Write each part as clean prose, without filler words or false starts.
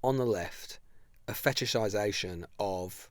on the left a fetishization of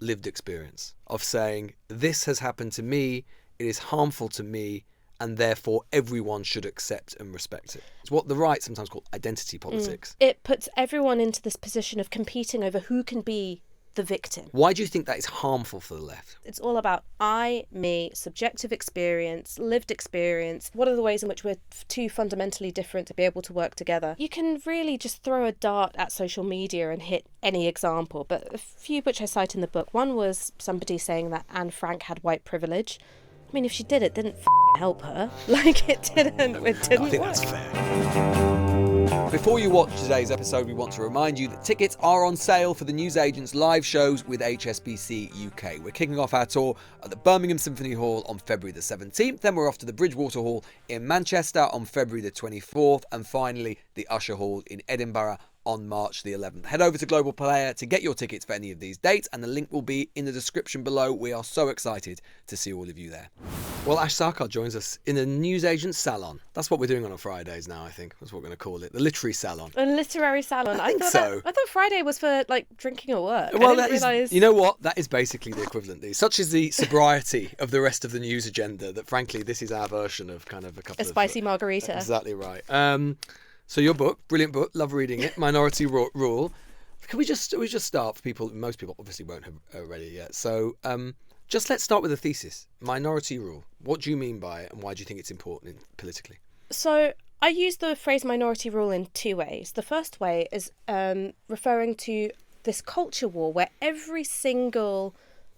lived experience, of saying, this has happened to me, it is harmful to me, and therefore everyone should accept and respect it. It's what the right sometimes call identity politics. It puts everyone into this position of competing over who can be the victim. Why do you think that is harmful for the left? It's all about I, me, subjective experience, lived experience. What are the ways in which we're too fundamentally different to be able to work together? You can really just throw a dart at social media and hit any example, but a few which I cite in the book. One was somebody saying that Anne Frank had white privilege. I mean, if she did, it didn't help her. Like, it didn't I think work. that's fair. Before you watch today's episode, we want to remind you that tickets are on sale for the newsagent's live shows with HSBC UK. We're kicking off our tour at the Birmingham Symphony Hall on February the 17th, then we're off to the Bridgewater Hall in Manchester on February the 24th, and finally the Usher Hall in Edinburgh on March the 11th. Head over to Global Player to get your tickets for any of these dates, and the link will be in the description below. We are so excited to see all of you there. Well, Ash Sarkar joins us in a newsagent salon. That's what we're doing on our Fridays now, I think. That's what we're going to call it. The literary salon. A literary salon. I think so. I thought Friday was for, like, drinking at work. Well, I didn't realise... you know what? That is basically the equivalent. Such is the sobriety of the rest of the news agenda that, frankly, this is our version of kind of a couple of... A spicy margarita. Exactly right. So your book, brilliant book, love reading it, Minority Rule. Can we just start for people, most people obviously won't have read it yet. So just let's start with the thesis. Minority Rule. What do you mean by it and why do you think it's important politically? So I use the phrase minority rule in two ways. The first way is referring to this culture war where every single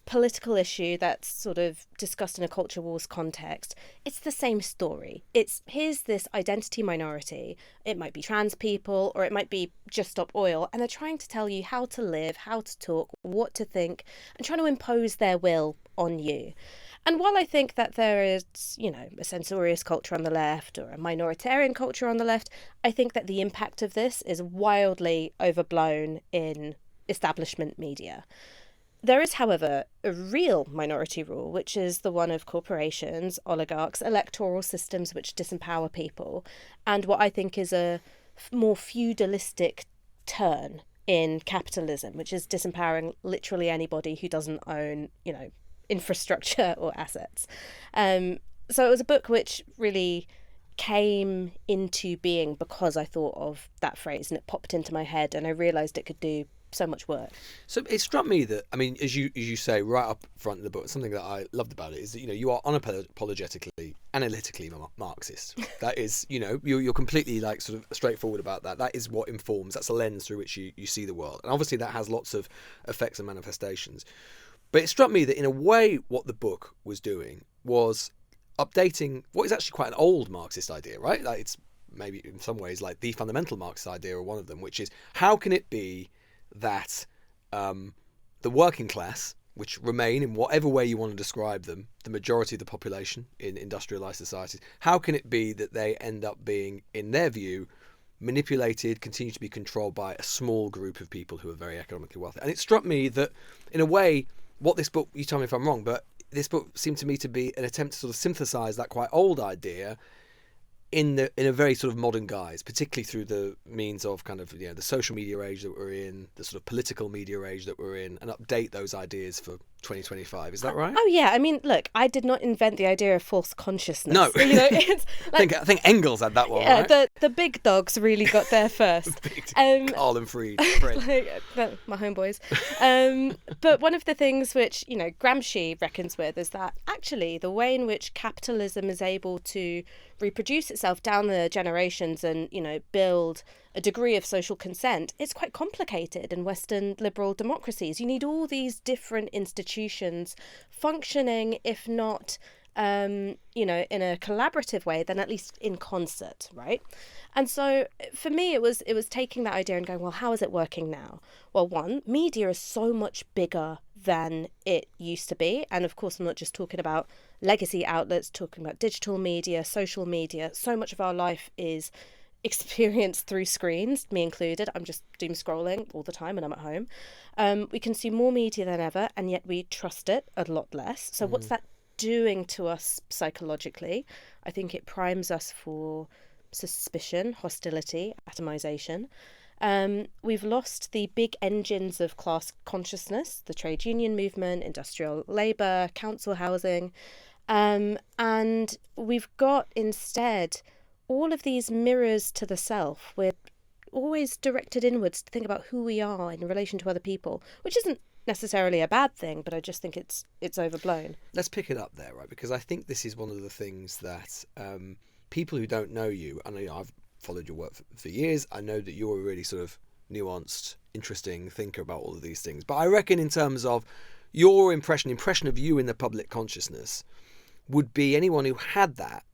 political issue that's sort of discussed in a culture wars context, it's the same story. It's here's this identity minority. It might be trans people or it might be just stop oil, and they're trying to tell you how to live, how to talk, what to think, and trying to impose their will on you. And while I think that there is, a censorious culture on the left or a minoritarian culture on the left, I think that the impact of this is wildly overblown in establishment media. There is, however, a real minority rule, which is the one of corporations, oligarchs, electoral systems which disempower people, and what I think is a more feudalistic turn in capitalism, which is disempowering literally anybody who doesn't own, infrastructure or assets. So it was a book which really came into being because I thought of that phrase and it popped into my head and I realised it could do so much work. So it struck me that, I mean, as you say right up front in the book, something that I loved about it is that, you are unapologetically, analytically Marxist. That is, you're completely like sort of straightforward about that. That is what informs, that's a lens through which you see the world. And obviously that has lots of effects and manifestations. But it struck me that in a way what the book was doing was updating what is actually quite an old Marxist idea, right? Like it's maybe in some ways like the fundamental Marxist idea or one of them, which is how can it be that the working class, which remain in whatever way you want to describe them, the majority of the population in industrialised societies, how can it be that they end up being, in their view, manipulated, continue to be controlled by a small group of people who are very economically wealthy? And it struck me that, in a way, what this book, you tell me if I'm wrong, but this book seemed to me to be an attempt to sort of synthesise that quite old idea in a very sort of modern guise, particularly through the means of kind of the social media age that we're in, the sort of political media age that we're in, and update those ideas for 2025. Is that right? Oh yeah, I mean, look, I did not invent the idea of false consciousness. No, it's like, I think Engels had that one. Yeah, right? the big dogs really got there first. Carl and Fried. My homeboys. But one of the things which Gramsci reckons with is that actually the way in which capitalism is able to reproduce itself down the generations and build a degree of social consent, it's quite complicated in Western liberal democracies. You need all these different institutions functioning, if not in a collaborative way, then at least in concert, right? And so for me it was taking that idea and going, well, how is it working now? Well, one, media is so much bigger than it used to be, and of course I'm not just talking about legacy outlets, talking about digital media, social media. So much of our life is experienced through screens, me included. I'm just doom scrolling all the time when I'm at home. We consume more media than ever, and yet we trust it a lot less. So what's that doing to us psychologically? I think it primes us for suspicion, hostility, atomization. We've lost the big engines of class consciousness, the trade union movement, industrial labour, council housing. And we've got instead all of these mirrors to the self. We're always directed inwards to think about who we are in relation to other people, which isn't necessarily a bad thing, but I just think it's overblown. Let's pick it up there, right? Because I think this is one of the things that people who don't know you, and I've followed your work for years, I know that you're a really sort of nuanced, interesting thinker about all of these things. But I reckon in terms of your impression of you in the public consciousness would be anyone who had that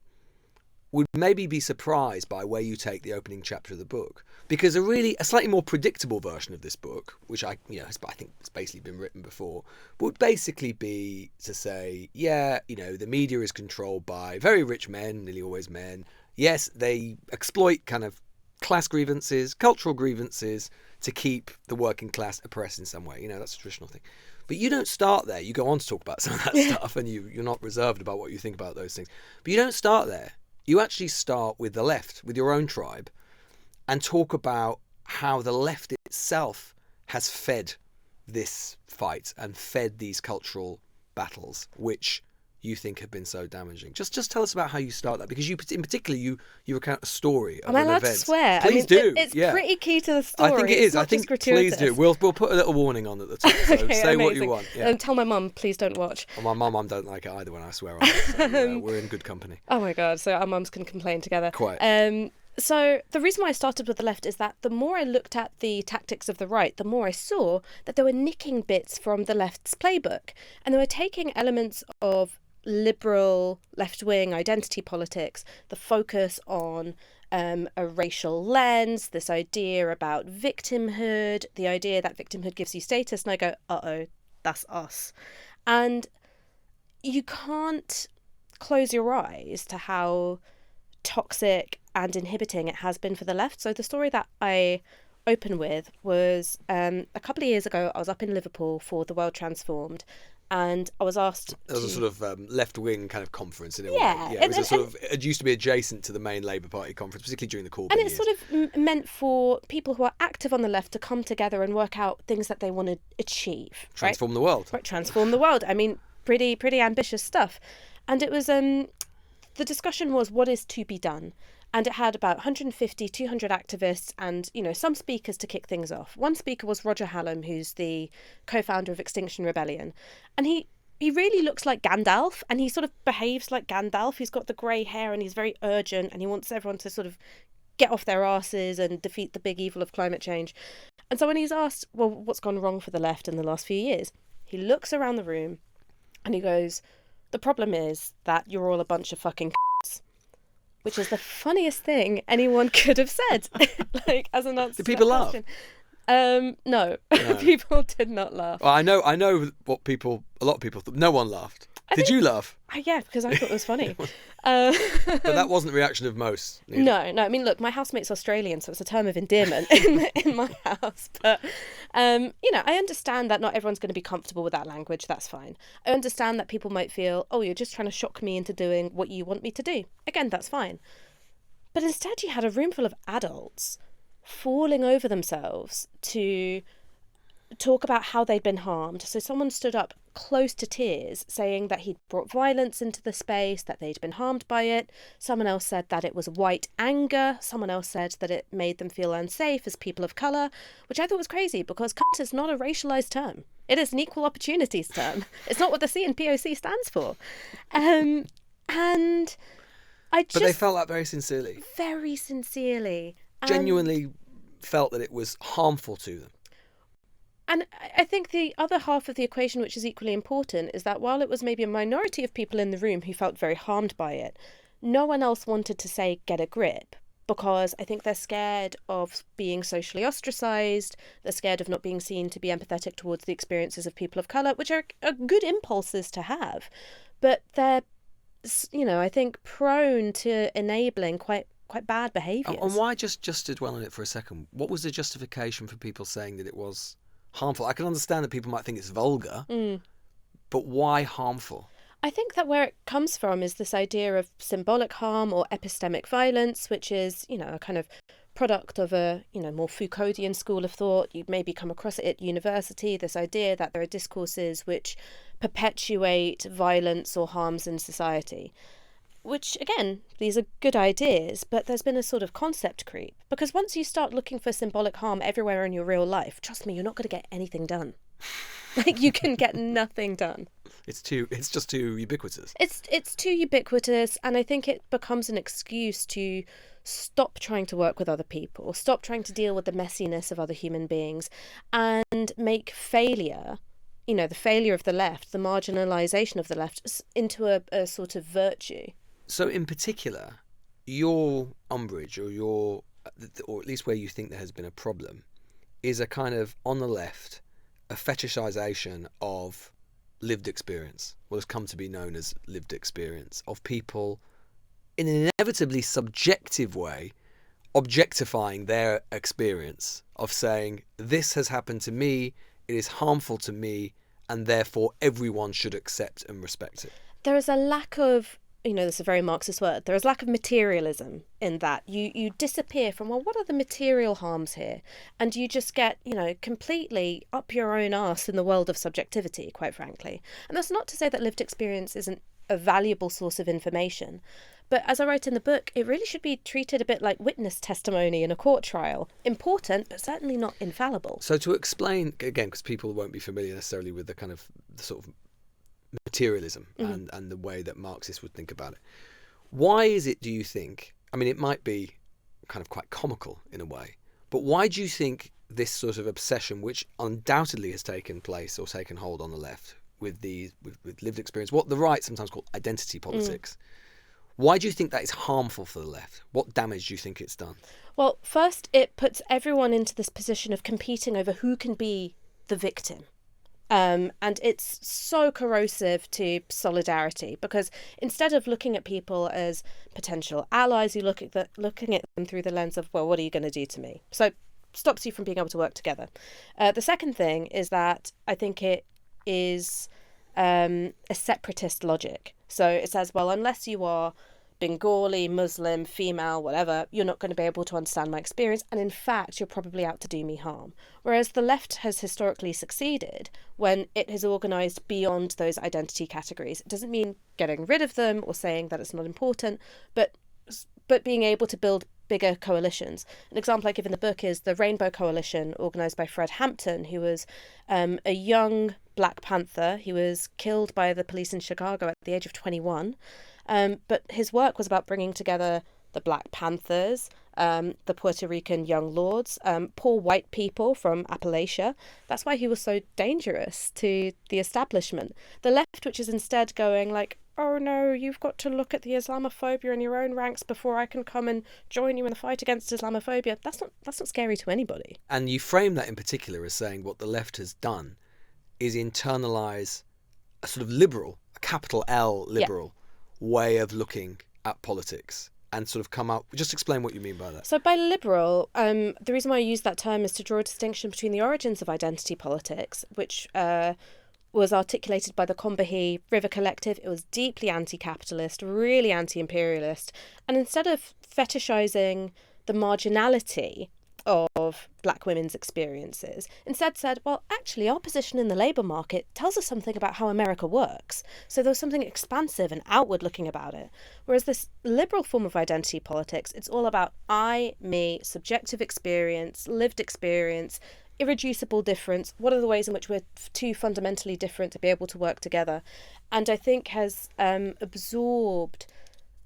would maybe be surprised by where you take the opening chapter of the book. Because a slightly more predictable version of this book, which I think it's basically been written before, would basically be to say, the media is controlled by very rich men, nearly always men. Yes, they exploit kind of class grievances, cultural grievances to keep the working class oppressed in some way. That's a traditional thing. But you don't start there. You go on to talk about some of that stuff, and you're not reserved about what you think about those things. But you don't start there. You actually start with the left, with your own tribe, and talk about how the left itself has fed this fight and fed these cultural battles, which you think have been so damaging. Just tell us about how you start that, because in particular you recount a story of Am I allowed to swear? Please do. It's pretty key to the story. I think it is. I think please do. We'll put a little warning on at the top. So okay, say amazing. what you want. Yeah. Tell my mum, please don't watch. Well, my mum don't like it either when I swear on it. So, we're in good company. Oh my god! So our mums can complain together. Quite. So the reason why I started with the left is that the more I looked at the tactics of the right, the more I saw that they were nicking bits from the left's playbook, and they were taking elements of liberal left-wing identity politics, the focus on a racial lens, this idea about victimhood, the idea that victimhood gives you status, and I go, uh-oh, that's us. And you can't close your eyes to how toxic and inhibiting it has been for the left. So the story that I open with was a couple of years ago, I was up in Liverpool for The World Transformed, and I was asked It was a sort of left-wing kind of conference in a way. Yeah. It used to be adjacent to the main Labour Party conference, particularly during the Corbyn And it's years. sort of meant for people who are active on the left to come together and work out things that they want to achieve. Transform the world. Right, transform the world. I mean, pretty ambitious stuff. And it was, the discussion was what is to be done. And it had about 150, 200 activists and, some speakers to kick things off. One speaker was Roger Hallam, who's the co-founder of Extinction Rebellion. And he really looks like Gandalf, and he sort of behaves like Gandalf. He's got the grey hair and he's very urgent, and he wants everyone to sort of get off their asses and defeat the big evil of climate change. And so when he's asked, well, what's gone wrong for the left in the last few years, he looks around the room and he goes, the problem is that you're all a bunch of fucking which is the funniest thing anyone could have said, like as an answer. Did people laugh? No, people did not laugh. Well, I know what a lot of people thought. No one laughed. Did you laugh? Yeah, because I thought it was funny. But that wasn't the reaction of most. Neither. No. I mean, look, my housemate's Australian, so it's a term of endearment in my house. But, I understand that not everyone's going to be comfortable with that language. That's fine. I understand that people might feel, oh, you're just trying to shock me into doing what you want me to do. Again, that's fine. But instead you had a room full of adults falling over themselves to talk about how they'd been harmed. So someone stood up close to tears saying that he'd brought violence into the space, that they'd been harmed by it. Someone else said that it was white anger. Someone else said that it made them feel unsafe as people of colour, which I thought was crazy because cunt is not a racialised term. It is an equal opportunities term. It's not what the C in POC stands for. And I just... But they felt that very sincerely. Very sincerely. Genuinely felt that it was harmful to them. And I think the other half of the equation, which is equally important, is that while it was maybe a minority of people in the room who felt very harmed by it, no one else wanted to say, get a grip, because I think they're scared of being socially ostracised. They're scared of not being seen to be empathetic towards the experiences of people of colour, which are good impulses to have. But they're, I think, prone to enabling quite bad behaviours. And why, just to dwell on it for a second, what was the justification for people saying that it was harmful? I can understand that people might think it's vulgar, but why harmful? I think that where it comes from is this idea of symbolic harm or epistemic violence, which is, a kind of product of a, more Foucauldian school of thought. You maybe come across it at university, this idea that there are discourses which perpetuate violence or harms in society. Which, again, these are good ideas, but there's been a sort of concept creep. Because once you start looking for symbolic harm everywhere in your real life, trust me, you're not going to get anything done. Like, you can get nothing done. It's just too ubiquitous. It's too ubiquitous, and I think it becomes an excuse to stop trying to work with other people, stop trying to deal with the messiness of other human beings, and make failure, the failure of the left, the marginalisation of the left, into a sort of virtue. So in particular, your umbrage, or at least where you think there has been a problem, is a kind of, on the left, a fetishization of lived experience, what has come to be known as lived experience, of people in an inevitably subjective way objectifying their experience, of saying, this has happened to me, it is harmful to me, and therefore everyone should accept and respect it. There is a lack of, this is a very Marxist word, there is lack of materialism in that. You disappear from, well, what are the material harms here? And you just get, completely up your own arse in the world of subjectivity, quite frankly. And that's not to say that lived experience isn't a valuable source of information. But as I write in the book, it really should be treated a bit like witness testimony in a court trial. Important, but certainly not infallible. So to explain, again, because people won't be familiar necessarily with the sort of materialism and the way that Marxists would think about it. Why is it, do you think, I mean, it might be kind of quite comical in a way, but why do you think this sort of obsession, which undoubtedly has taken place or taken hold on the left with lived experience, what the right sometimes call identity politics, why do you think that is harmful for the left? What damage do you think it's done? Well, first, it puts everyone into this position of competing over who can be the victim. And it's so corrosive to solidarity, because instead of looking at people as potential allies, you looking at them through the lens of, well, what are you going to do to me? So stops you from being able to work together. The second thing is that I think it is a separatist logic. So it says, well, unless you are Bengali, Muslim, female, whatever, you're not going to be able to understand my experience, and in fact, you're probably out to do me harm. Whereas the left has historically succeeded when it has organised beyond those identity categories. It doesn't mean getting rid of them or saying that it's not important, but being able to build bigger coalitions. An example I give in the book is the Rainbow Coalition, organised by Fred Hampton, who was a young Black Panther. He was killed by the police in Chicago at the age of 21. But his work was about bringing together the Black Panthers, the Puerto Rican Young Lords, poor white people from Appalachia. That's why he was so dangerous to the establishment. The left, which is instead going like, oh no, you've got to look at the Islamophobia in your own ranks before I can come and join you in the fight against Islamophobia. That's not scary to anybody. And you frame that in particular as saying what the left has done is internalise a sort of liberal, a capital L liberal, way of looking at politics, and sort of come up. Just explain what you mean by that. So by liberal, the reason why I use that term is to draw a distinction between the origins of identity politics, which was articulated by the Combahee River Collective. It was deeply anti-capitalist, really anti-imperialist, and instead of fetishizing the marginality of black women's experiences, instead said, well, actually, our position in the labour market tells us something about how America works. So there was something expansive and outward-looking about it. Whereas this liberal form of identity politics, it's all about I, me, subjective experience, lived experience, irreducible difference. What are the ways in which we're too fundamentally different to be able to work together? And I think has absorbed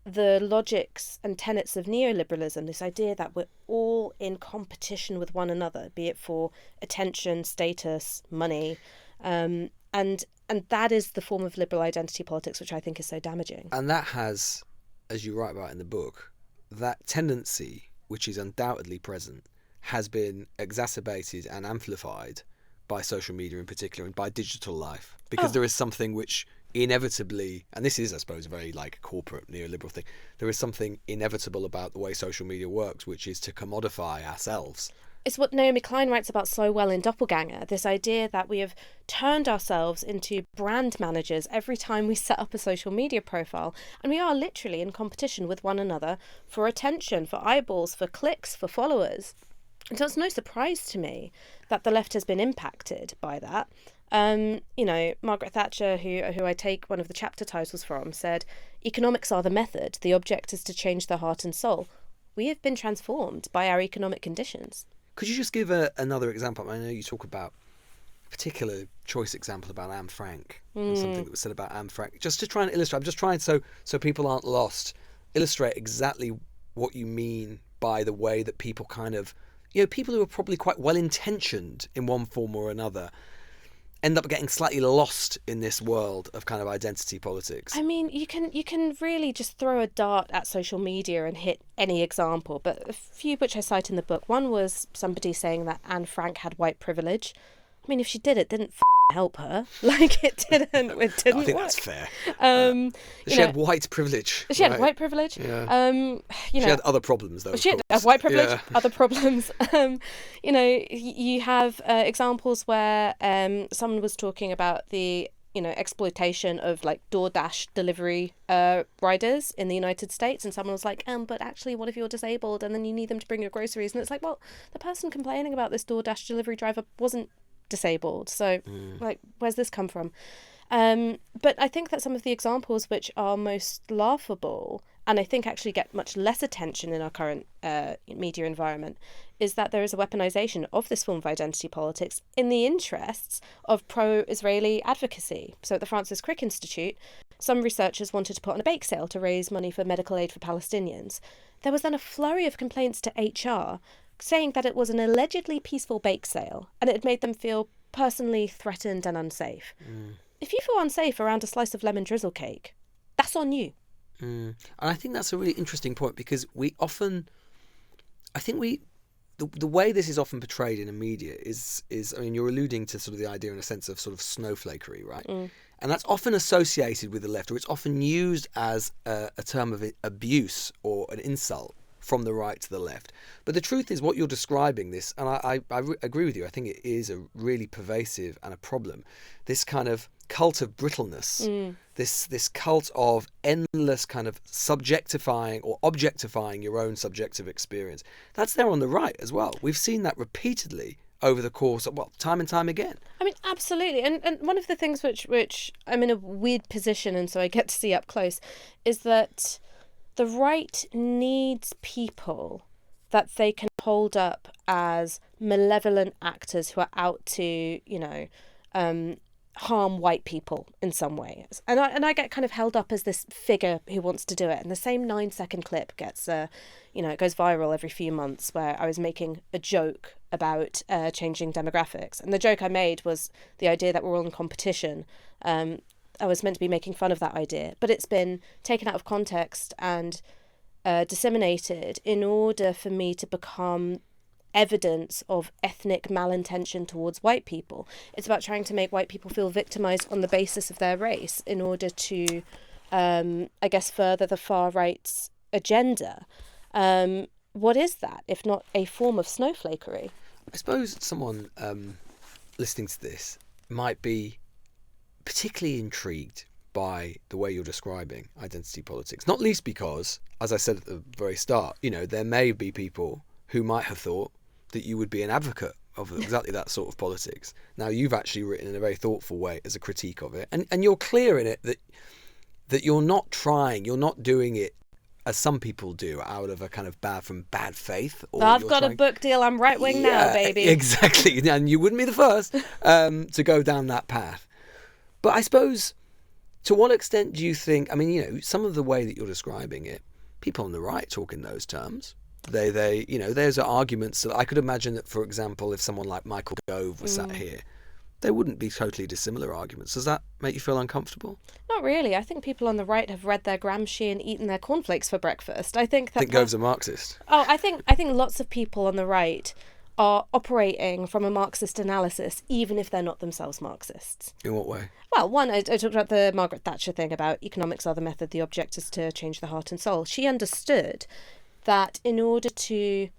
the logics and tenets of neoliberalism, this idea that we're all in competition with one another, be it for attention, status, money, and that is the form of liberal identity politics which I think is so damaging. And that has, as you write about in the book, that tendency, which is undoubtedly present, has been exacerbated and amplified by social media in particular and by digital life, because there is something which inevitably, and this is, I suppose, a very like corporate neoliberal thing, there is something inevitable about the way social media works, which is to commodify ourselves It's what Naomi Klein writes about so well in Doppelganger, this idea that we have turned ourselves into brand managers every time we set up a social media profile, and we are literally in competition with one another for attention, for eyeballs, for clicks, for followers. And so it's no surprise to me that the left has been impacted by that. Margaret Thatcher, who I take one of the chapter titles from, said, "Economics are the method. The object is to change the heart and soul." We have been transformed by our economic conditions. Could you just give another example? I know you talk about a particular choice example about Anne Frank, and something that was said about Anne Frank. Just to try and illustrate, I'm just trying so people aren't lost, illustrate exactly what you mean by the way that people kind of, people who are probably quite well-intentioned in one form or another, end up getting slightly lost in this world of kind of identity politics. I mean, you can really just throw a dart at social media and hit any example, but a few which I cite in the book. One was somebody saying that Anne Frank had white privilege. I mean, if she did, it didn't help her. Like, it didn't. It didn't. I think work. that's fair. She had white privilege. She had white privilege. Yeah. She had other problems, though. She had white privilege, other problems. You have examples where someone was talking about the exploitation of like DoorDash delivery riders in the United States, and someone was like, but actually, what if you're disabled and then you need them to bring your groceries? And it's like, well, the person complaining about this DoorDash delivery driver wasn't disabled, so like, where's this come from? But I think that some of the examples which are most laughable, and I think actually get much less attention in our current media environment, is that there is a weaponization of this form of identity politics in the interests of pro-Israeli advocacy. So at the Francis Crick Institute, some researchers wanted to put on a bake sale to raise money for medical aid for Palestinians. There was then a flurry of complaints to HR saying that it was an allegedly peaceful bake sale and it had made them feel personally threatened and unsafe. If you feel unsafe around a slice of lemon drizzle cake, that's on you. And I think that's a really interesting point, because we often, the way this is often portrayed in the media is I mean, you're alluding to sort of the idea in a sense of sort of snowflakery, right? And that's often associated with the left, or it's often used as a term of abuse or an insult from the right to the left. But the truth is, what you're describing this, and I agree with you, I think it is a really pervasive and a problem, this kind of cult of brittleness, this cult of endless kind of subjectifying or objectifying your own subjective experience. That's there on the right as well. We've seen that repeatedly over the course of, time and time again. I mean, absolutely. And one of the things which I'm in a weird position, and so I get to see up close, is that the right needs people that they can hold up as malevolent actors who are out to, harm white people in some ways. And I get kind of held up as this figure who wants to do it. And the same 9-second clip gets, it goes viral every few months, where I was making a joke about changing demographics. And the joke I made was the idea that we're all in competition. I was meant to be making fun of that idea, but it's been taken out of context and disseminated in order for me to become evidence of ethnic malintention towards white people. It's about trying to make white people feel victimized on the basis of their race in order to, further the far right's agenda. What is that, if not a form of snowflakery? I suppose someone listening to this might be particularly intrigued by the way you're describing identity politics, not least because, as I said at the very start, there may be people who might have thought that you would be an advocate of exactly that sort of politics. Now, you've actually written in a very thoughtful way as a critique of it, and you're clear in it that you're not doing it as some people do, out of a kind of bad faith. Or I've got a book deal, I'm right wing now, baby. Exactly, and you wouldn't be the first to go down that path. But I suppose, to what extent do you think, some of the way that you're describing it, people on the right talk in those terms. There's arguments that I could imagine that, for example, if someone like Michael Gove was sat here, there wouldn't be totally dissimilar arguments. Does that make you feel uncomfortable? Not really. I think people on the right have read their Gramsci and eaten their cornflakes for breakfast. I think Gove's a Marxist. Oh, I think lots of people on the right are operating from a Marxist analysis, even if they're not themselves Marxists. In what way? Well, one, I talked about the Margaret Thatcher thing about economics are the method, the object is to change the heart and soul. She understood that in order to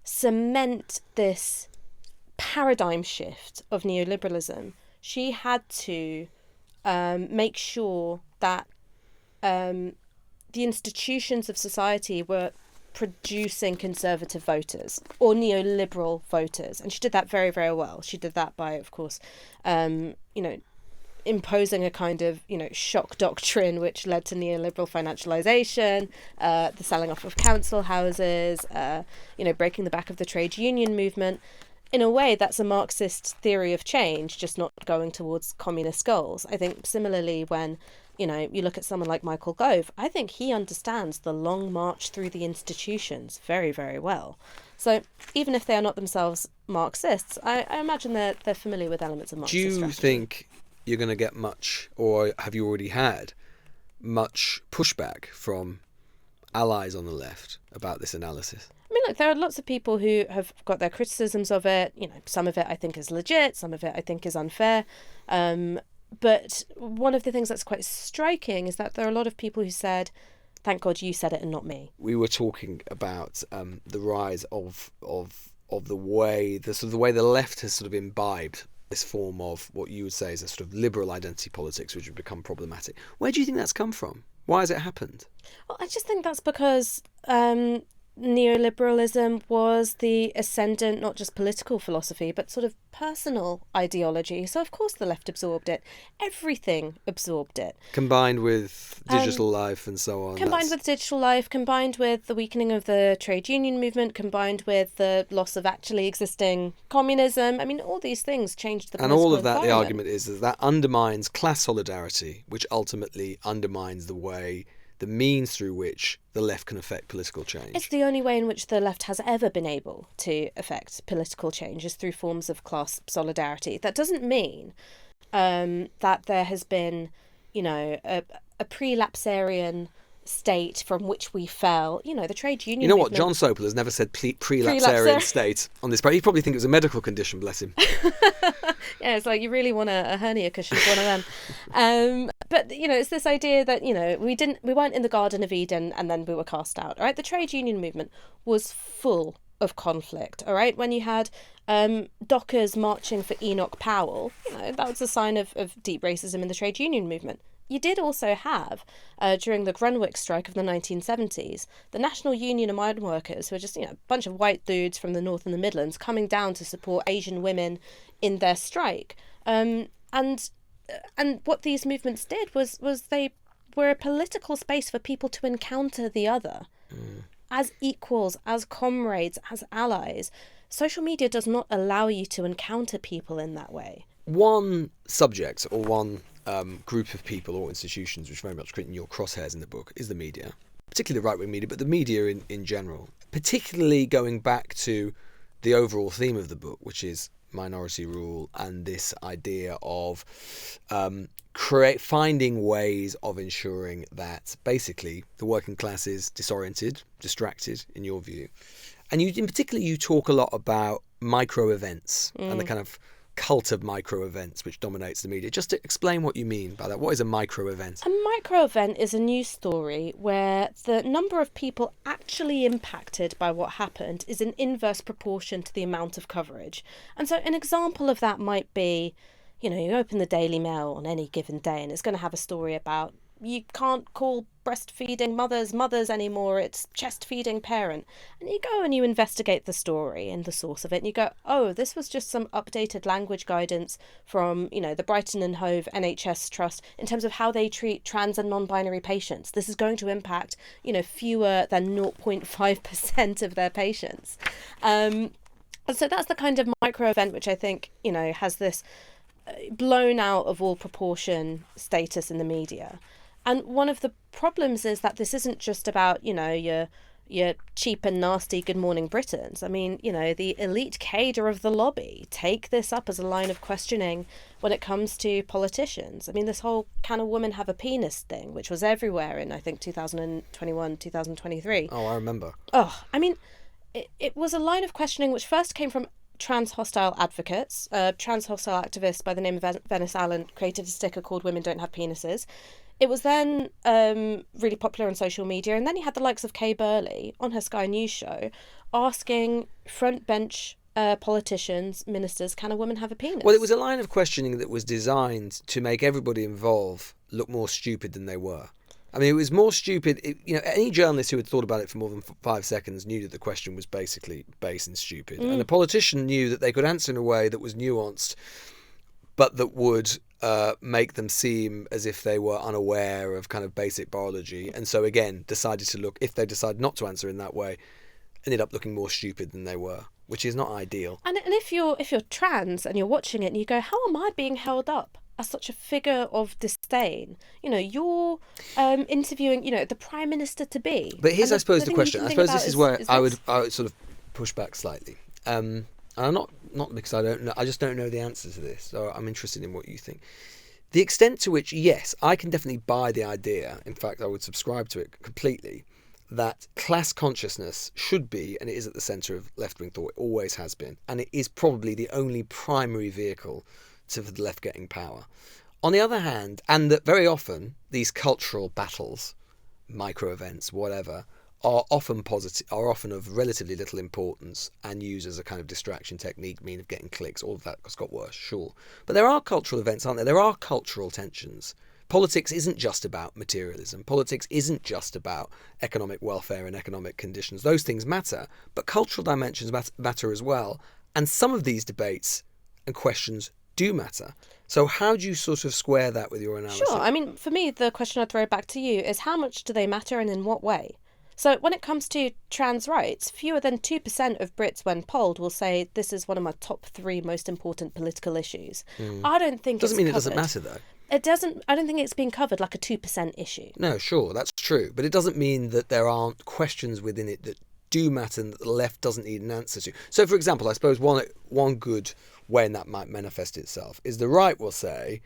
cement this paradigm shift of neoliberalism, she had to make sure that the institutions of society were producing conservative voters or neoliberal voters. And she did that very, very well. She did that by, of course, imposing a kind of, shock doctrine, which led to neoliberal financialization, the selling off of council houses, breaking the back of the trade union movement. In a way, that's a Marxist theory of change, just not going towards communist goals. I think similarly when, you look at someone like Michael Gove, I think he understands the long march through the institutions very, very well. So even if they are not themselves Marxists, I imagine they're familiar with elements of Marxist strategy. Do you think you're going to get much, or have you already had much pushback from allies on the left about this analysis? I mean, look, there are lots of people who have got their criticisms of it. Some of it I think is legit, some of it I think is unfair. But one of the things that's quite striking is that there are a lot of people who said, thank God you said it and not me. We were talking about the rise of the way the left has sort of imbibed this form of what you would say is a sort of liberal identity politics, which would become problematic. Where do you think that's come from? Why has it happened? Well, I just think that's because neoliberalism was the ascendant, not just political philosophy, but sort of personal ideology. So, of course, the left absorbed it. Everything absorbed it. Combined with digital life and so on. Combined with digital life, combined with the weakening of the trade union movement, combined with the loss of actually existing communism. I mean, all these things changed the political environment. And all of that, the argument is that undermines class solidarity, which ultimately undermines the means through which the left can affect political change. It's the only way in which the left has ever been able to affect political change is through forms of class solidarity. That doesn't mean that there has been, a pre-lapsarian state from which we fell. The trade union movement. What? John Sopel has never said pre-lapsarian state on this. He probably thinks it was a medical condition, bless him. Yeah, it's like you really want a hernia cushion for one of them. But, it's this idea that, we weren't in the Garden of Eden and then we were cast out. All right. The trade union movement was full of conflict. All right. When you had dockers marching for Enoch Powell, that was a sign of deep racism in the trade union movement. You did also have, during the Grunwick strike of the 1970s, the National Union of Mine Workers, who were just, a bunch of white dudes from the North and the Midlands coming down to support Asian women in their strike. And what these movements did was they were a political space for people to encounter the other as equals, as comrades, as allies. Social media does not allow you to encounter people in that way. One subject or one group of people or institutions which very much in your crosshairs in the book is the media, particularly the right-wing media, but the media in general, particularly going back to the overall theme of the book, which is minority rule and this idea of finding ways of ensuring that basically the working class is disoriented, distracted, in your view. And in particular, you talk a lot about micro events and the kind of cult of micro events which dominates the media. Just to explain what you mean by that. What is a micro event? A micro event is a news story where the number of people actually impacted by what happened is in inverse proportion to the amount of coverage. And so an example of that might be, you open the Daily Mail on any given day and it's going to have a story about you can't call breastfeeding mothers anymore, it's chest feeding parent. And you go and you investigate the story and the source of it and you go, oh, this was just some updated language guidance from, the Brighton and Hove NHS Trust in terms of how they treat trans and non-binary patients. This is going to impact, fewer than 0.5% of their patients. And so that's the kind of micro event which I think, has this blown out of all proportion status in the media. And one of the problems is that this isn't just about, your cheap and nasty Good Morning Britons. I mean, the elite cadre of the lobby take this up as a line of questioning when it comes to politicians. I mean, this whole can a woman have a penis thing, which was everywhere in, I think, 2021, 2023. Oh, I remember. Oh, I mean, it was a line of questioning which first came from trans-hostile advocates. A trans-hostile activist by the name of Venice Allen created a sticker called Women Don't Have Penises. It was then really popular on social media, and then you had the likes of Kay Burley on her Sky News show asking front bench politicians, ministers, can a woman have a penis? Well, it was a line of questioning that was designed to make everybody involved look more stupid than they were. I mean, it was more stupid. Any journalist who had thought about it for more than 5 seconds knew that the question was basically base and stupid. And a politician knew that they could answer in a way that was nuanced, but that would make them seem as if they were unaware of kind of basic biology. And so, again, if they decided not to answer in that way, ended up looking more stupid than they were, which is not ideal. And if you're trans and you're watching it and you go, how am I being held up as such a figure of disdain? You're interviewing, the Prime Minister to be. But here's, I suppose, the question. I suppose this is where I would sort of push back slightly. And I'm not because I don't know. I just don't know the answer to this. So I'm interested in what you think. The extent to which, yes, I can definitely buy the idea. In fact, I would subscribe to it completely. That class consciousness should be, and it is at the centre of left-wing thought, it always has been, and it is probably the only primary vehicle for the left getting power. On the other hand, and that very often these cultural battles, micro-events, whatever, are often of relatively little importance and used as a kind of distraction technique, mean of getting clicks. All of that has got worse, sure. But there are cultural events, aren't there? There are cultural tensions. Politics isn't just about materialism. Politics isn't just about economic welfare and economic conditions. Those things matter, but cultural dimensions matter as well. And some of these debates and questions do matter. So how do you sort of square that with your analysis? Sure. I mean, for me, the question I'd throw back to you is how much do they matter and in what way? So when it comes to trans rights, fewer than 2% of Brits, when polled, will say this is one of my top 3 most important political issues. I don't think doesn't mean covered. It doesn't matter, though. It doesn't. I don't think it's being covered like a 2% issue. No, sure, that's true. But it doesn't mean that there aren't questions within it that do matter and that the left doesn't need an answer to. So, for example, I suppose one good way that might manifest itself is the right will say,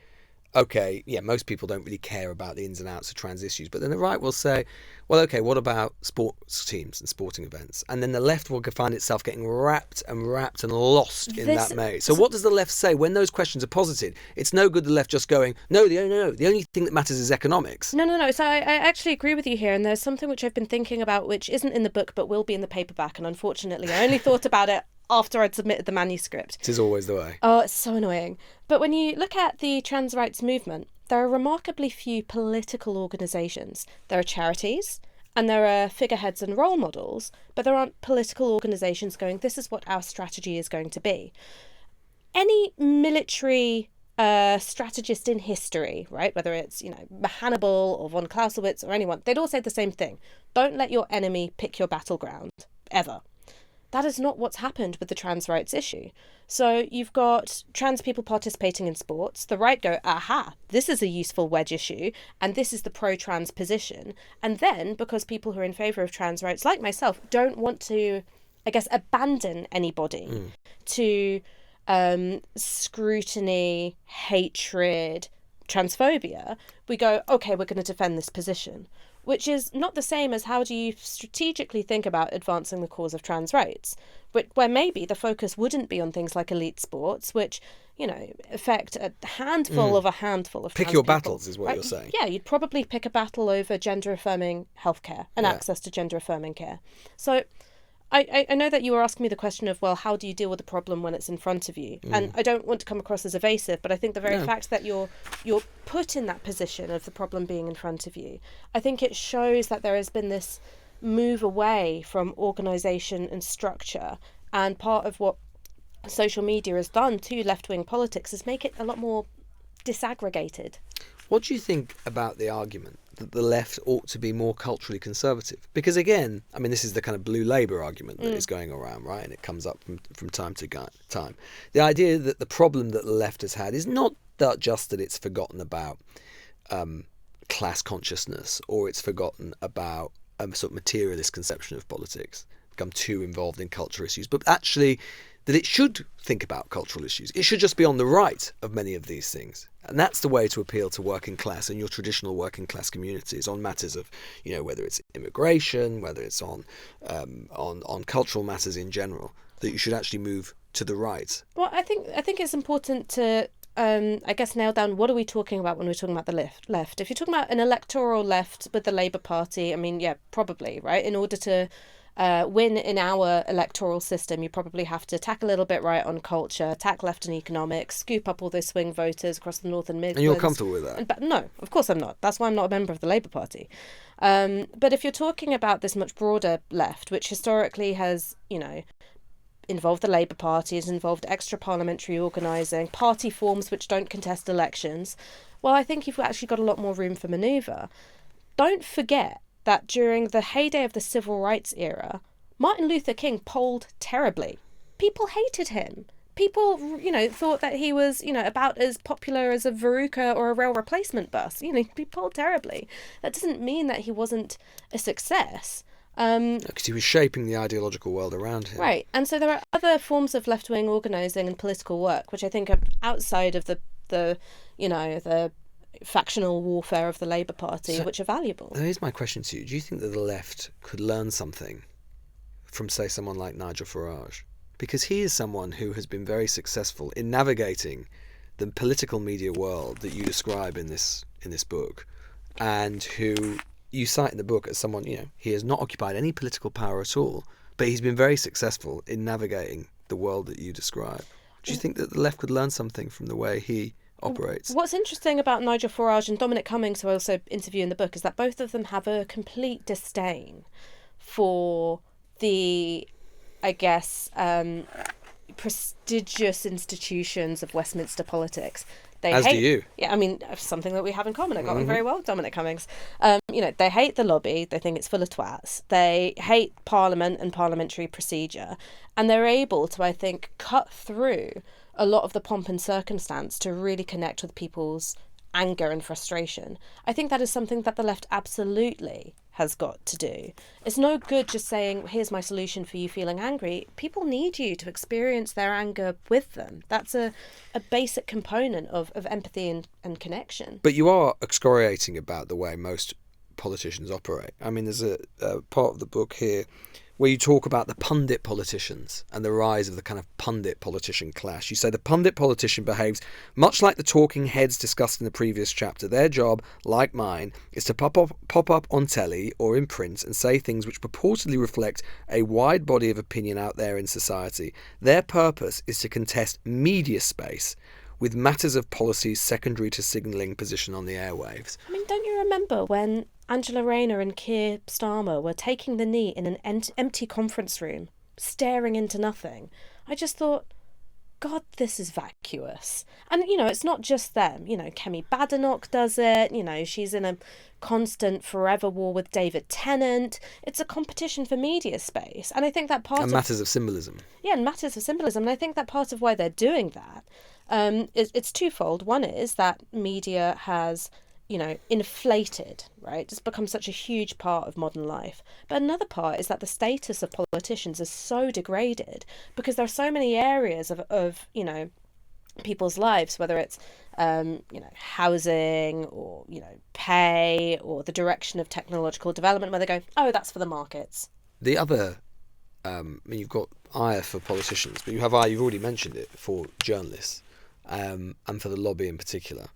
okay, yeah, most people don't really care about the ins and outs of trans issues, but then the right will say, well, okay, what about sports teams and sporting events? And then the left will find itself getting wrapped and lost in that maze. So what does the left say when those questions are posited? It's no good the left just going, no, the only thing that matters is economics. No. So I actually agree with you here, and there's something which I've been thinking about which isn't in the book but will be in the paperback, and unfortunately I only thought about it after I'd submitted the manuscript. It is always the way. Oh, it's so annoying. But when you look at the trans rights movement, there are remarkably few political organisations. There are charities and there are figureheads and role models, but there aren't political organisations going, this is what our strategy is going to be. Any military strategist in history, right, whether it's, Hannibal or von Clausewitz or anyone, they'd all say the same thing. Don't let your enemy pick your battleground, ever. That is not what's happened with the trans rights issue. So you've got trans people participating in sports. The right go, aha, this is a useful wedge issue, and this is the pro-trans position. And then, because people who are in favour of trans rights, like myself, don't want to, I guess, abandon anybody to scrutiny, hatred, transphobia, we go, okay, we're going to defend this position. Which is not the same as how do you strategically think about advancing the cause of trans rights, where maybe the focus wouldn't be on things like elite sports, which, affect a handful of trans Pick your people, battles is what right? you're saying. Yeah, you'd probably pick a battle over gender-affirming healthcare and access to gender-affirming care. So I know that you were asking me the question of, well, how do you deal with the problem when it's in front of you? And I don't want to come across as evasive, but I think the very fact that you're put in that position of the problem being in front of you, I think it shows that there has been this move away from organisation and structure. And part of what social media has done to left-wing politics is make it a lot more disaggregated. What do you think about the argument that the left ought to be more culturally conservative? Because again, I mean, this is the kind of blue Labour argument that is going around, right? And it comes up from time to time. The idea that the problem that the left has had is not just that it's forgotten about class consciousness, or it's forgotten about a sort of materialist conception of politics, become too involved in culture issues, but actually that it should think about cultural issues. It should just be on the right of many of these things. And that's the way to appeal to working class and your traditional working class communities on matters of, whether it's immigration, whether it's on cultural matters in general, that you should actually move to the right. Well, I think it's important to, nail down what are we talking about when we're talking about the left. If you're talking about an electoral left with the Labour Party, I mean, yeah, probably, right? In order to win in our electoral system, you probably have to tack a little bit right on culture, tack left on economics, scoop up all those swing voters across the North and Midlands. And you're comfortable with that? But no, of course I'm not. That's why I'm not a member of the Labour Party. But if you're talking about this much broader left, which historically has, involved the Labour Party, has involved extra parliamentary organising, party forms which don't contest elections, well, I think you've actually got a lot more room for manoeuvre. Don't forget that during the heyday of the civil rights era, Martin Luther King polled terribly. People hated him. People, thought that he was, about as popular as a Veruca or a rail replacement bus. He polled terribly. That doesn't mean that he wasn't a success. Because he was shaping the ideological world around him. Right. And so there are other forms of left-wing organising and political work, which I think are outside of the factional warfare of the Labour Party, which are valuable. Here's my question to you. Do you think that the left could learn something from, say, someone like Nigel Farage? Because he is someone who has been very successful in navigating the political media world that you describe in this book, and who you cite in the book as someone, he has not occupied any political power at all, but he's been very successful in navigating the world that you describe. Do you think that the left could learn something from the way he operates? What's interesting about Nigel Farage and Dominic Cummings, who I also interview in the book, is that both of them have a complete disdain for the, prestigious institutions of Westminster politics. Do you. Yeah, something that we have in common. I got on very well with Dominic Cummings. They hate the lobby. They think it's full of twats. They hate Parliament and parliamentary procedure. And they're able to, I think, cut through a lot of the pomp and circumstance to really connect with people's anger and frustration. I think that is something that the left absolutely has got to do. It's no good just saying, here's my solution for you feeling angry. People need you to experience their anger with them. That's a basic component of empathy and connection. But you are excoriating about the way most politicians operate. There's a part of the book here where you talk about the pundit-politicians and the rise of the kind of pundit-politician clash. You say the pundit-politician behaves much like the talking heads discussed in the previous chapter. Their job, like mine, is to pop up on telly or in print and say things which purportedly reflect a wide body of opinion out there in society. Their purpose is to contest media space with matters of policy secondary to signalling position on the airwaves. Don't you remember when Angela Rayner and Keir Starmer were taking the knee in an empty conference room, staring into nothing? I just thought, God, this is vacuous. And, it's not just them. Kemi Badenoch does it. She's in a constant forever war with David Tennant. It's a competition for media space. And I think that part and matters of symbolism. Yeah, and matters of symbolism. And I think that part of why they're doing that it's twofold. One is that media has, inflated, right? It's become such a huge part of modern life. But another part is that the status of politicians is so degraded because there are so many areas of people's lives, whether it's, housing or, pay or the direction of technological development, where they go, oh, that's for the markets. The other, you've got ire for politicians, but you have ire, you've already mentioned it, for journalists, and for the lobby in particular.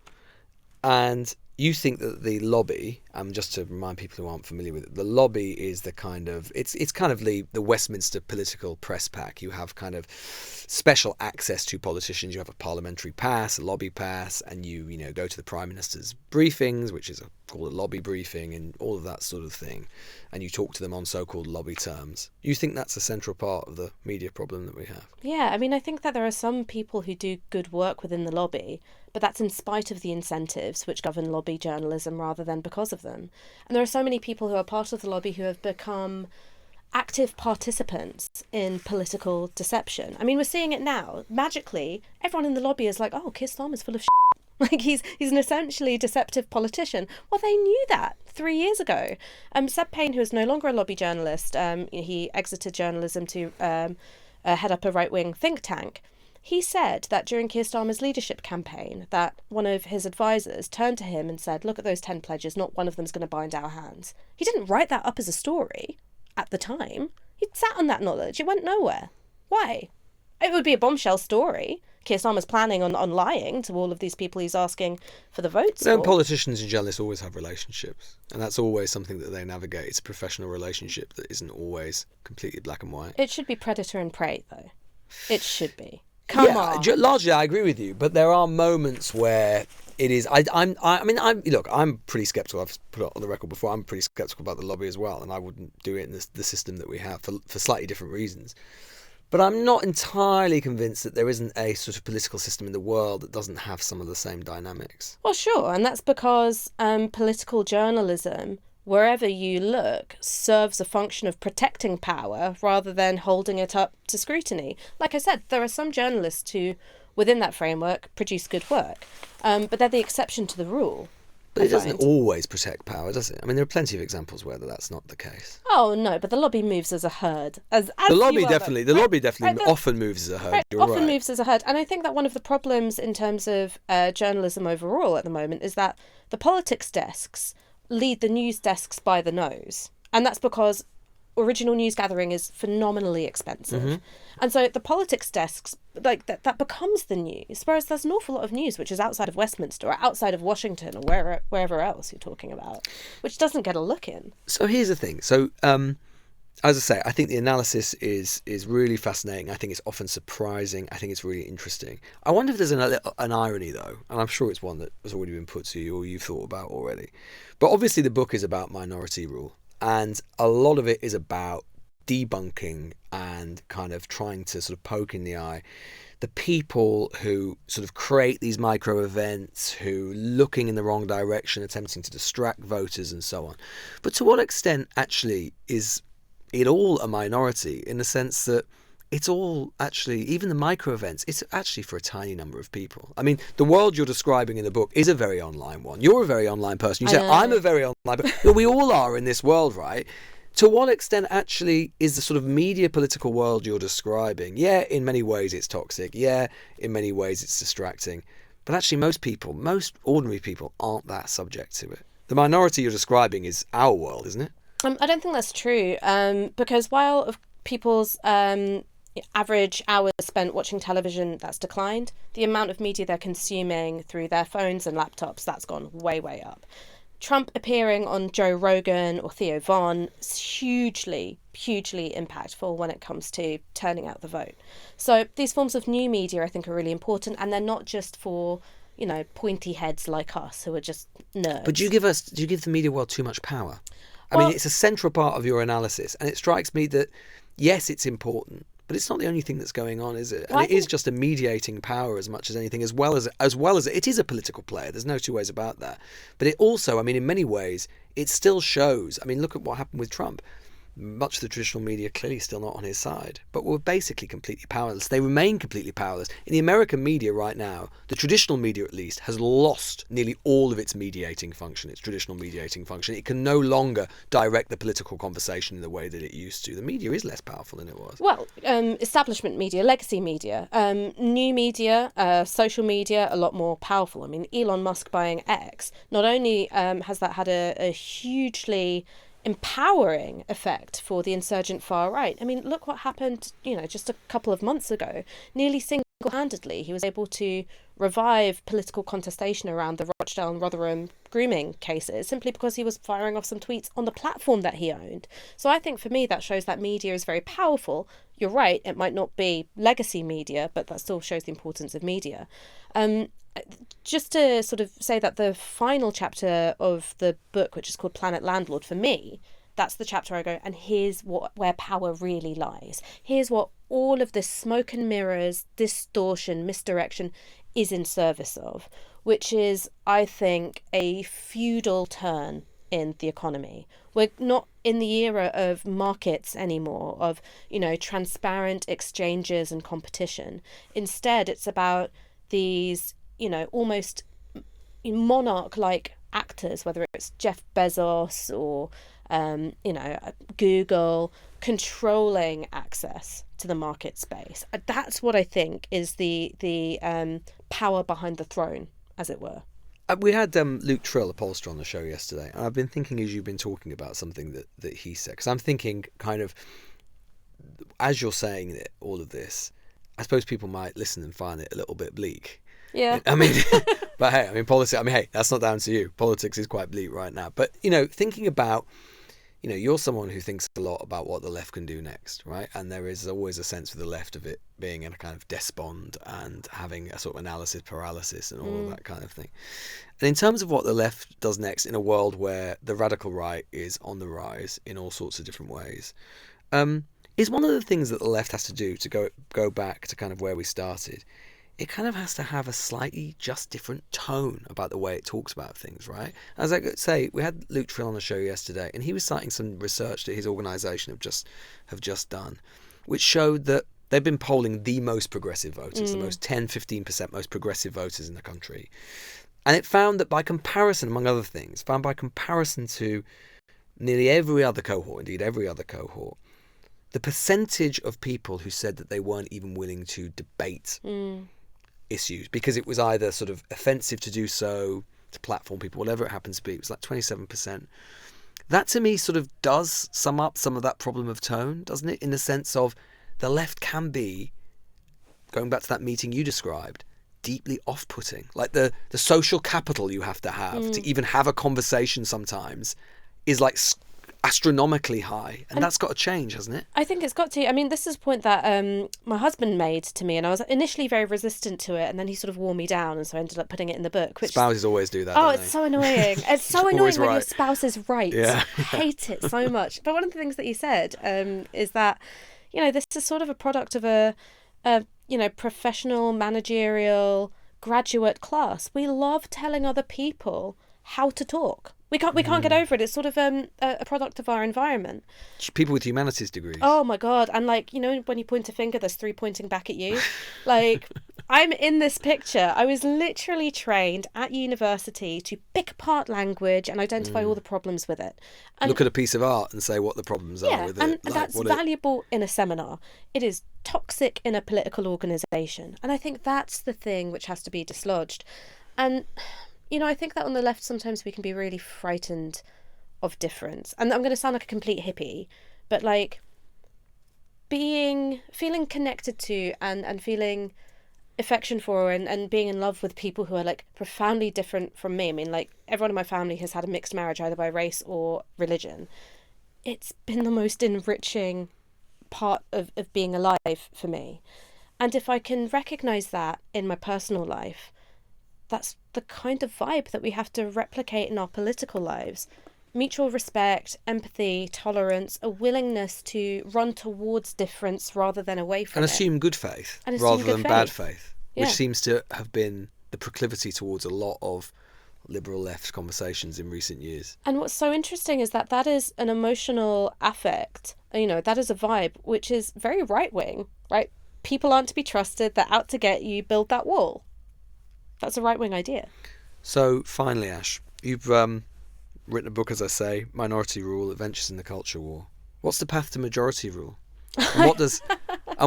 And you think that the lobby, just to remind people who aren't familiar with it, the lobby is the kind of, it's kind of the Westminster political press pack. You have kind of special access to politicians. You have a parliamentary pass, a lobby pass, and you go to the Prime Minister's briefings, which is called a lobby briefing, and all of that sort of thing. And you talk to them on so-called lobby terms. You think that's a central part of the media problem that we have? Yeah, I think that there are some people who do good work within the lobby, but that's in spite of the incentives which govern lobby journalism rather than because of them. And there are so many people who are part of the lobby who have become active participants in political deception. We're seeing it now. Magically, everyone in the lobby is like, oh, Keir Starmer's full of shit. Like he's an essentially deceptive politician. Well, they knew that 3 years ago. Seb Payne, who is no longer a lobby journalist, he exited journalism to head up a right-wing think tank. He said that during Keir Starmer's leadership campaign that one of his advisors turned to him and said, look at those 10 pledges, not one of them's going to bind our hands. He didn't write that up as a story at the time. He sat on that knowledge. It went nowhere. Why? It would be a bombshell story. Keir Starmer's planning on lying to all of these people he's asking for the votes for. Politicians and journalists always have relationships, and that's always something that they navigate. It's a professional relationship that isn't always completely black and white. It should be predator and prey, though. It should be. Come on. Largely, I agree with you, but there are moments where it is. I'm pretty sceptical. I've put it on the record before. I'm pretty sceptical about the lobby as well, and I wouldn't do it in the system that we have for slightly different reasons. But I'm not entirely convinced that there isn't a sort of political system in the world that doesn't have some of the same dynamics. Well, sure, and that's because political journalism, wherever you look, serves a function of protecting power rather than holding it up to scrutiny. Like I said, there are some journalists who, within that framework, produce good work, but they're the exception to the rule. But it doesn't always protect power, does it? I mean, there are plenty of examples where that's not the case. Oh no, but the lobby moves as a herd. The lobby definitely often moves as a herd. You're often moves as a herd, and I think that one of the problems in terms of journalism overall at the moment is that the politics desks lead the news desks by the nose, and that's because original news gathering is phenomenally expensive. Mm-hmm. And so the politics desks, like that becomes the news, whereas there's an awful lot of news which is outside of Westminster or outside of Washington or wherever else you're talking about, which doesn't get a look in. So here's the thing. So as I say, I think the analysis is really fascinating. I think it's often surprising. I think it's really interesting. I wonder if there's an irony, though, and I'm sure it's one that has already been put to you or you've thought about already. But obviously the book is about minority rule, and a lot of it is about debunking and kind of trying to sort of poke in the eye the people who sort of create these micro events, who looking in the wrong direction, attempting to distract voters and so on. But to what extent actually is it all a minority, in the sense that it's all actually, even the micro events, it's actually for a tiny number of people. I mean, the world you're describing in the book is a very online one. You're a very online person. You say, I'm a very online person. But we all are in this world, right? To what extent actually is the sort of media political world you're describing? Yeah, in many ways it's toxic. Yeah, in many ways it's distracting. But actually most ordinary people aren't that subject to it. The minority you're describing is our world, isn't it? I don't think that's true, because while people's average hours spent watching television, that's declined, the amount of media they're consuming through their phones and laptops, that's gone way, way up. Trump appearing on Joe Rogan or Theo Von is hugely, hugely impactful when it comes to turning out the vote. So these forms of new media, I think, are really important, and they're not just for, pointy heads like us who are just nerds. But do you give the media world too much power? I mean, it's a central part of your analysis, and it strikes me that, yes, it's important, but it's not the only thing that's going on, is it? And it is just a mediating power as much as anything, as well as it is a political player. There's no two ways about that. But it also, I mean, in many ways, it still shows. I mean, look at what happened with Trump. Much of the traditional media clearly still not on his side, but we're basically completely powerless. They remain completely powerless. In the American media right now, the traditional media at least has lost nearly all of its mediating function, its traditional mediating function. It can no longer direct the political conversation in the way that it used to. The media is less powerful than it was. Well, establishment media, legacy media, new media, social media, a lot more powerful. I mean, Elon Musk buying X, not only has that had a hugely empowering effect for the insurgent far right. I mean, look what happened, just a couple of months ago. Nearly single-handedly, he was able to revive political contestation around the Rochdale and Rotherham grooming cases simply because he was firing off some tweets on the platform that he owned. So I think for me that shows that media is very powerful. You're right, it might not be legacy media, but that still shows the importance of media. Just to sort of say that the final chapter of the book, which is called Planet Landlord, for me, that's the chapter I go, and here's where power really lies. Here's what all of this smoke and mirrors, distortion, misdirection is in service of, which is, I think, a feudal turn in the economy. We're not in the era of markets anymore, of, transparent exchanges and competition. Instead, it's about these almost monarch-like actors, whether it's Jeff Bezos or, Google, controlling access to the market space. That's what I think is the power behind the throne, as it were. We had Luke Trill, a pollster, on the show yesterday, and I've been thinking as you've been talking about something that he said, because I'm thinking kind of, as you're saying all of this, I suppose people might listen and find it a little bit bleak. Yeah. I mean, but hey, hey, that's not down to you. Politics is quite bleak right now. But, thinking about, you're someone who thinks a lot about what the left can do next, right? And there is always a sense for the left of it being in a kind of despond and having a sort of analysis paralysis and all of that kind of thing. And in terms of what the left does next in a world where the radical right is on the rise in all sorts of different ways, is one of the things that the left has to do to go back to kind of where we started. It kind of has to have a slightly just different tone about the way it talks about things, right? As I say, we had Luke Trill on the show yesterday, and he was citing some research that his organisation have just done, which showed that they've been polling the most progressive voters, the most 10-15% most progressive voters in the country. And it found that by comparison, among other things, by comparison to nearly every other cohort, the percentage of people who said that they weren't even willing to debate issues because it was either sort of offensive to do so, to platform people, whatever it happens to be, it was like 27%. That to me sort of does sum up some of that problem of tone, doesn't it? In the sense of the left can be, going back to that meeting you described, deeply off-putting. Like the social capital you have to even have a conversation sometimes is like astronomically high, and that's got to change, hasn't it? I think it's got to. I mean, this is a point that my husband made to me, and I was initially very resistant to it, and then he sort of wore me down, and so I ended up putting it in the book. Which spouses always do that. Oh, it's so annoying. It's so annoying when your spouse is right. Yeah. I hate it so much. But one of the things that he said is that, this is sort of a product of a professional, managerial, graduate class. We love telling other people how to talk. We can't get over it. It's sort of a product of our environment. People with humanities degrees. Oh my God. And when you point a finger, there's three pointing back at you. I'm in this picture. I was literally trained at university to pick apart language and identify all the problems with it. And look at a piece of art and say what the problems are with it. And that's valuable in a seminar. It is toxic in a political organisation. And I think that's the thing which has to be dislodged. And I think that on the left sometimes we can be really frightened of difference. And I'm going to sound like a complete hippie, but feeling connected to and feeling affection for and being in love with people who are profoundly different from me. I mean, everyone in my family has had a mixed marriage either by race or religion. It's been the most enriching part of being alive for me. And if I can recognise that in my personal life, that's the kind of vibe that we have to replicate in our political lives. Mutual respect, empathy, tolerance, a willingness to run towards difference rather than away from it. And assume good faith rather than bad faith, which seems to have been the proclivity towards a lot of liberal left conversations in recent years. And what's so interesting is that is an emotional affect, that is a vibe, which is very right-wing, right? People aren't to be trusted, they're out to get you, build that wall. That's a right-wing idea. So finally, Ash, you've written a book, as I say, Minority Rule, Adventures in the Culture War. What's the path to majority rule? And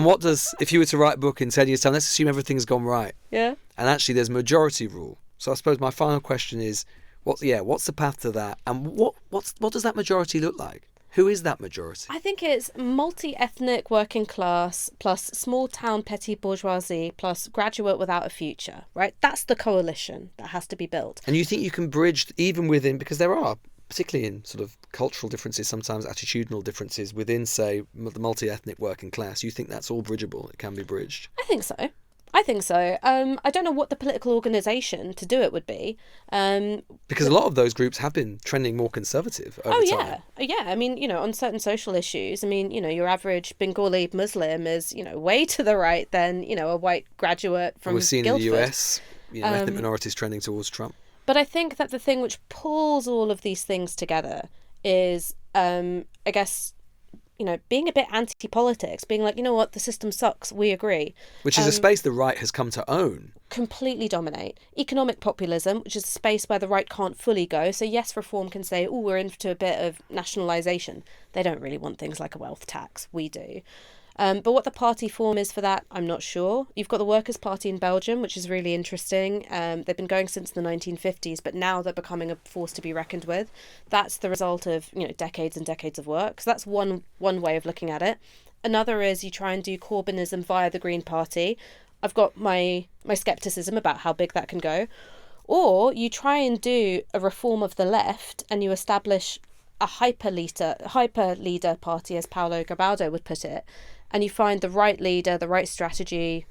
what does, if you were to write a book in 10 years' time, let's assume everything's gone right. Yeah. And actually there's majority rule. So I suppose my final question is, what's the path to that? And what does that majority look like? Who is that majority? I think it's multi-ethnic working class plus small town petty bourgeoisie plus graduate without a future, right? That's the coalition that has to be built. And you think you can bridge even within, because there are, particularly in sort of cultural differences, sometimes attitudinal differences within, say, the multi-ethnic working class, you think that's all bridgeable? It can be bridged? I think so. I don't know what the political organisation to do it would be. Because a lot of those groups have been trending more conservative over time. Yeah. I mean, on certain social issues, I mean, your average Bengali Muslim is, way to the right than, a white graduate from Guildford. We've seen in the US, ethnic minorities trending towards Trump. But I think that the thing which pulls all of these things together is, I guess, being a bit anti-politics, being like, what, the system sucks, we agree. Which is a space the right has come to own. Completely dominate. Economic populism, which is a space where the right can't fully go. So yes, reform can say, we're into a bit of nationalisation. They don't really want things like a wealth tax. We do. But what the party form is for that, I'm not sure. You've got the Workers' Party in Belgium, which is really interesting. They've been going since the 1950s, but now they're becoming a force to be reckoned with. That's the result of decades and decades of work. So that's one way of looking at it. Another is you try and do Corbynism via the Green Party. I've got my scepticism about how big that can go. Or you try and do a reform of the left and you establish a hyper leader party, as Paolo Garbaldo would put it, and you find the right leader, the right strategy,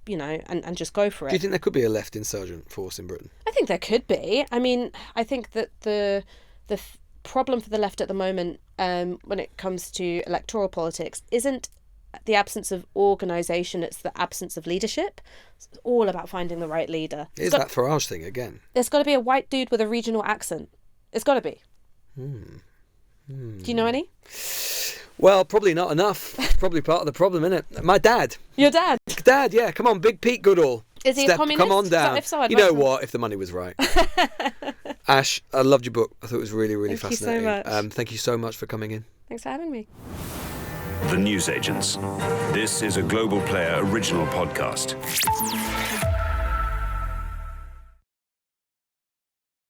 and just go for it. Do you think there could be a left insurgent force in Britain? I think there could be. I mean, I think that the problem for the left at the moment, when it comes to electoral politics, isn't the absence of organisation, it's the absence of leadership. It's all about finding the right leader. Is that Farage thing again? There's got to be a white dude with a regional accent. It's got to be. Do you know any? Well, probably not enough. Probably part of the problem, isn't it? My dad. Your dad? Dad, yeah. Come on, Big Pete Goodall. Is he a communist? Come on down. If so, I'd you like know him. what? If the money was right. Ash, I loved your book. I thought it was really, really fascinating. Thank you so much. Thank you so much for coming in. Thanks for having me. The Newsagents. This is a Global Player original podcast.